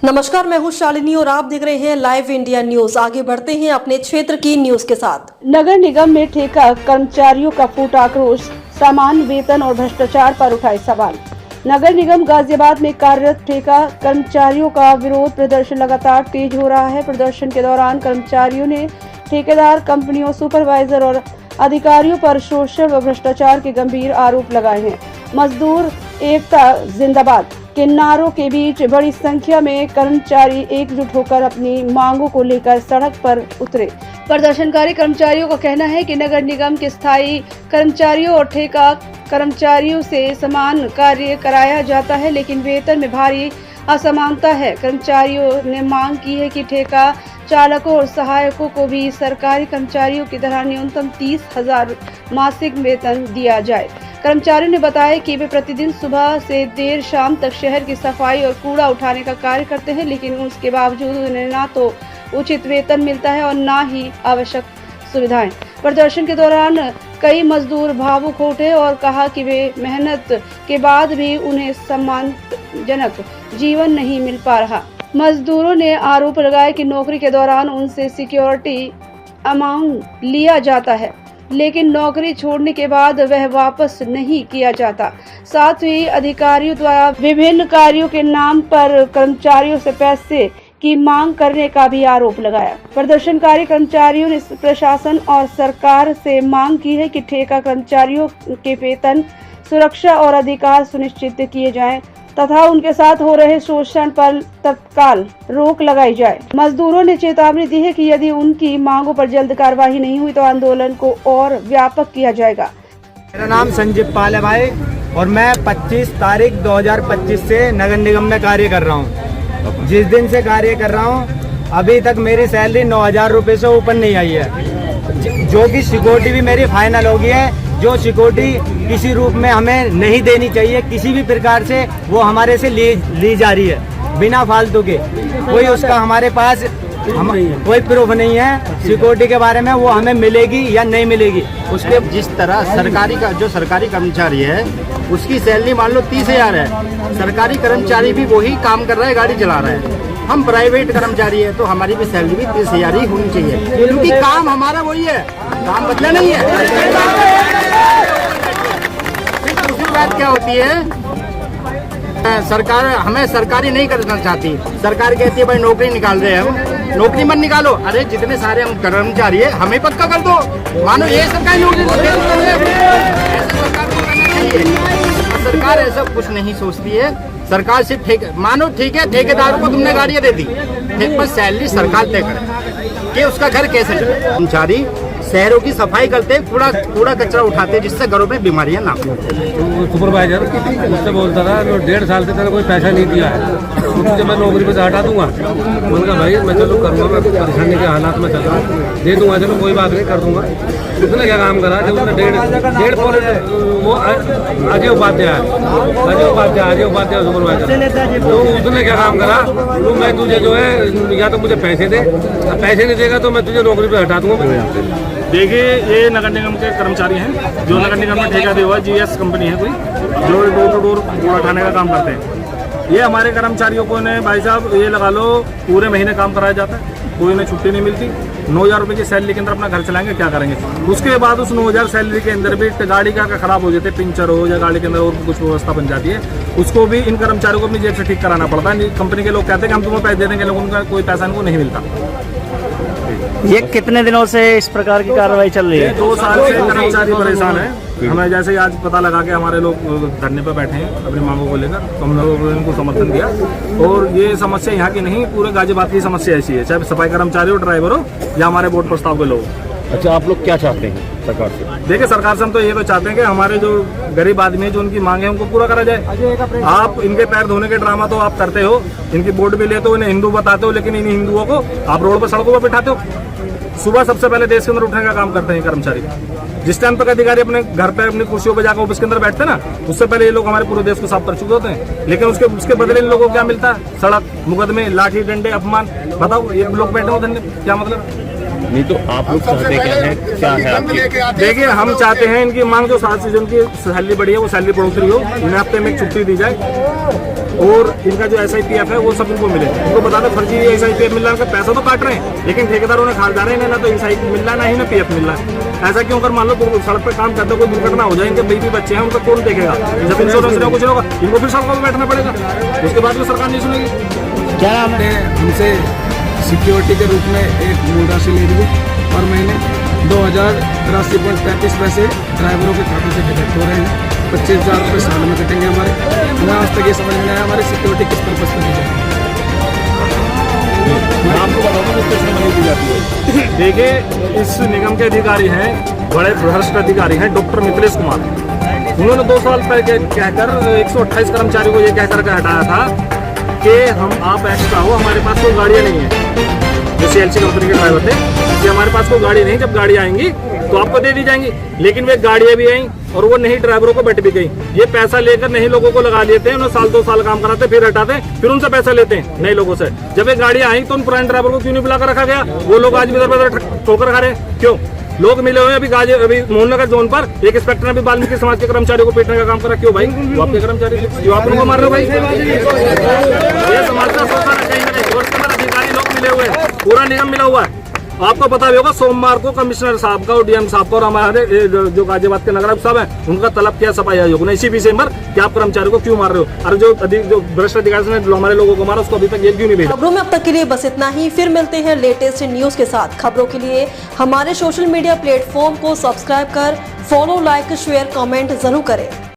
नमस्कार, मैं हूं शालिनी और आप देख रहे हैं लाइव इंडिया न्यूज। आगे बढ़ते हैं अपने क्षेत्र की न्यूज के साथ। नगर निगम में ठेका कर्मचारियों का फूटा आक्रोश, समान वेतन और भ्रष्टाचार पर उठाए सवाल। नगर निगम गाजियाबाद में कार्यरत ठेका कर्मचारियों का विरोध प्रदर्शन लगातार तेज हो रहा है। प्रदर्शन के दौरान कर्मचारियों ने ठेकेदार, कंपनियों, सुपरवाइजर और अधिकारियों पर शोषण व भ्रष्टाचार के गंभीर आरोप लगाए हैं। मजदूर एकता जिंदाबाद के नारों के बीच बड़ी संख्या में कर्मचारी एकजुट होकर अपनी मांगों को लेकर सड़क पर उतरे। प्रदर्शनकारी कर्मचारियों का कहना है कि नगर निगम के स्थायी कर्मचारियों और ठेका कर्मचारियों से समान कार्य कराया जाता है, लेकिन वेतन में भारी असमानता है। कर्मचारियों ने मांग की है कि ठेका चालकों और सहायकों को भी सरकारी कर्मचारियों की तरह न्यूनतम 30,000 मासिक वेतन दिया जाए। कर्मचारियों ने बताया कि वे प्रतिदिन सुबह से देर शाम तक शहर की सफाई और कूड़ा उठाने का कार्य करते हैं, लेकिन उसके बावजूद उन्हें ना तो उचित वेतन मिलता है और ना ही आवश्यक सुविधाएं। प्रदर्शन के दौरान कई मजदूर भावुक उठे और कहा कि वे मेहनत के बाद भी उन्हें सम्मानजनक जीवन नहीं मिल पा रहा। मजदूरों ने आरोप लगाया कि नौकरी के दौरान उनसे सिक्योरिटी अमाउंट लिया जाता है, लेकिन नौकरी छोड़ने के बाद वह वापस नहीं किया जाता। साथ ही अधिकारियों द्वारा विभिन्न कार्यों के नाम पर कर्मचारियों से पैसे की मांग करने का भी आरोप लगाया। प्रदर्शनकारी कर्मचारियों ने प्रशासन और सरकार से मांग की है कि ठेका कर्मचारियों के वेतन, सुरक्षा और अधिकार सुनिश्चित किए जाएं तथा उनके साथ हो रहे शोषण पर तत्काल रोक लगाई जाए। मजदूरों ने चेतावनी दी है कि यदि उनकी मांगों पर जल्द कार्रवाई नहीं हुई तो आंदोलन को और व्यापक किया जाएगा। मेरा नाम संजीव पाल है भाई, और मैं 25 तारीख 2025 से नगर निगम में कार्य कर रहा हूँ। जिस दिन से कार्य कर रहा हूँ अभी तक मेरी सैलरी 9,000 रुपये से ऊपर नहीं आई है, जो कि सिक्योरिटी भी मेरी फाइनल हो गई है। जो सिक्योरिटी किसी रूप में हमें नहीं देनी चाहिए, किसी भी प्रकार से वो हमारे से ली जा रही है बिना फालतू के। कोई उसका हमारे पास कोई प्रूफ नहीं है सिक्योरिटी के बारे में, वो हमें मिलेगी या नहीं मिलेगी। उसके जिस तरह सरकारी का जो सरकारी कर्मचारी है उसकी सैलरी मान लो 30,000 है। सरकारी कर्मचारी भी वही काम कर रहा है, गाड़ी चला रहा है। हम प्राइवेट कर्मचारी है तो हमारी भी सैलरी भी 30,000 ही होनी चाहिए, क्योंकि काम हमारा वही है, काम बदला नहीं है। दूसरी बात क्या होती है, सरकार हमें सरकारी नहीं करना चाहती। सरकार कहती है भाई नौकरी निकाल रहे हैं हम, नौकरी मत निकालो। अरे जितने सारे हम कर्मचारी है हमें पक्का कर दो। मानो ये सरकारी नौकरी सरकार ऐसा कुछ नहीं सोचती है। सरकार सिर्फ मानो ठीक है, ठेकेदार को तुमने गाड़ियाँ दे दी, पर सैलरी सरकार तय करे कि उसका घर कैसे चले। कर्मचारी शहरों की सफाई करते, कूड़ा कचरा उठाते, जिससे घरों में बीमारियां ना हो। सुपरवाइजर उससे बोलता था 1.5 साल से तेरा कोई पैसा नहीं दिया है, तो मैं नौकरी पे से हटा दूंगा। उनका भाई मैं चलो करूँगा, मैं परेशानी के हालात में चल रहा हूँ, दे दूंगा, चलो कोई बात नहीं, कर दूंगा। उसने क्या काम करा जब उसने डेढ़ वो अजय उपाध्याय सुपरवाइजर, तो उसने क्या काम करा, तो मैं तुझे जो है या तो मुझे पैसे दे, पैसे नहीं देगा तो मैं तुझे नौकरी पे हटा दूंगा। देखिए, ये नगर निगम के कर्मचारी हैं जो नगर निगम में ठेका दिया हुआ है। GS कंपनी है कोई, जो डोर टू डोर कूड़ा उठाने का काम करते हैं। ये हमारे कर्मचारियों को ने भाई साहब ये लगा लो पूरे महीने काम कराया जाता है, कोई इन्हें छुट्टी नहीं मिलती। 9,000 रुपये की सैलरी के अंदर अपना घर चलाएंगे, क्या करेंगे? उसके बाद उस 9,000 सैलरी के अंदर भी गाड़ी का खराब हो जाते, पंचर हो या गाड़ी के अंदर और कुछ व्यवस्था बन जाती है, उसको भी इन कर्मचारियों को अपनी जेब से ठीक कराना पड़ता है। कंपनी के लोग कहते हैं कि हम तुम्हें पैसे दे देंगे, लेकिन उनका कोई पैसा इनको नहीं मिलता। ये कितने दिनों से इस प्रकार की कार्रवाई चल रही है? 2 साल से कर्मचारी परेशान है। हमें जैसे ही आज पता लगा कि हमारे लोग धरने पर बैठे हैं अपनी मांगों को लेकर, तो हम लोगों ने इनको समर्थन दिया। और ये समस्या यहाँ की नहीं, पूरे गाजियाबाद की समस्या ऐसी है, चाहे सफाई कर्मचारी हो, ड्राइवर हो या हमारे बोर्ड प्रस्ताव के लोग। अच्छा, आप लोग क्या चाहते हैं सरकार से? देखिए, सरकार से हम तो ये तो चाहते हैं कि हमारे जो गरीब आदमी है, जो उनकी मांगे हैं उनको पूरा करा जाए। आप इनके पैर धोने के ड्रामा तो आप करते हो, इनकी वोट भी लेते हो, इन्हें हिंदू बताते हो, लेकिन इन हिंदुओं को आप रोड पर सड़कों पर बिठाते हो। सुबह सबसे पहले देश के अंदर उठने का काम करते हैं कर्मचारी। जिस टाइम तक अधिकारी अपने घर पे अपनी कुर्सियों पे जाकर ऑफिस के अंदर बैठते हैं ना, उससे पहले ये लोग हमारे पूरे देश को साफ कर चुके होते हैं। लेकिन उसके बदले इन लोगों को क्या मिलता है? सड़क, मुकदमे, लाठी डंडे, अपमान। बताओ, ये लोग बैठे होते हैं, क्या मतलब? नहीं तो आप लोग चाहते क्या है, क्या है आपकी? देखिए, हम चाहते हैं इनकी मांग जो 7 सीजन की सैलरी बढ़ी है वो सैलरी बढ़ोतरी हो, इन्हें हफ्ते में एक छुट्टी दी जाए। और इनका जो SIPF है वो सब इनको मिले। इनको बता दो फर्जी SIPF मिल रहा है, पैसा तो काट रहे हैं लेकिन ठेकेदारों ने खा जा रहे हैं, ना तो SIPF मिल रहा है ना ही ना PF मिल रहा है। ऐसा क्यों? अगर मान लो सड़क पर काम करते कोई दुर्घटना हो जाए, इनके बेबी बच्चे हैं, उनका कौन देखेगा? जब इंश्योरेंस नहीं कुछ होगा इनको फिर सड़कों पर बैठना पड़ेगा, उसके बाद भी सरकार नहीं सुनेगी। क्या नाम है? हमसे सिक्योरिटी के रूप में एक मूल राशि ले रही है और महीने 2083.35 पैसे ड्राइवरों के खाते से डिडक्ट हो रहे हैं। 25,000 रुपये साल में कटेंगे हमारे। हमें आज तक ये समझ में नहीं आया हमारी सिक्योरिटी किस पर्पज पर दी जाए। देखिए, इस निगम के अधिकारी हैं, बड़े भ्रष्ट अधिकारी हैं, डॉक्टर मिथिलेश कुमार। उन्होंने 2 साल पहले कहकर 128 कर्मचारियों को ये कहकर हटाया था कि आप एक्स्ट्रा हो, हमारे पास कोई गाड़ियाँ नहीं है। जो CLC कंपनी के ड्राइवर थे कि हमारे पास कोई गाड़ी नहीं, जब गाड़ी आएंगी तो आपको दे दी जाएंगी। लेकिन वे गाड़ियाँ भी आई और वो नहीं ड्राइवरों को बैठ भी गई। ये पैसा लेकर नहीं लोगों को लगा लेते हैं, उन्हें साल 2 साल काम कराते फिर हटाते, फिर उनसे पैसा लेते हैं नए लोगों से। जब ये गाड़ियाँ आई तो उन पुराने ड्राइवर को क्यों नहीं बुलाकर रखा गया? वो लोग आज भी इधर ठोकर खा रहे हैं, क्यों? लोग मिले हुए हैं अभी मोहननगर जोन पर, एक इंस्पेक्टर ने भी वाल्मीकि समाज के कर्मचारियों को पीटने का काम करा। क्यों भाई? वो आपके कर्मचारी क्यों आप उनको मार रहे हो भाई? ये समाज का शोषण है कहीं ना कहीं। और अधिकारी लोग मिले हुए हैं, पूरा निगम मिला हुआ है। आपको पता भी होगा, सोमवार को कमिश्नर साहब का और DM साहब का और हमारे जो गाजियाबाद के नगर आयुक्त साहब हैं उनका तलब किया सफाई आयोग ने इसी विषय पर कि आप कर्मचारियों को क्यों मार रहे हो? और जो भ्रष्ट अधिकारी ने हमारे लोगों को मारा उसको अभी तक जेल क्यों नहीं भेजा? खबरों में अब तक के लिए बस इतना ही। फिर मिलते हैं लेटेस्ट न्यूज के साथ। खबरों के लिए हमारे सोशल मीडिया प्लेटफॉर्म को सब्सक्राइब कर फॉलो, लाइक, शेयर, कमेंट जरूर करें।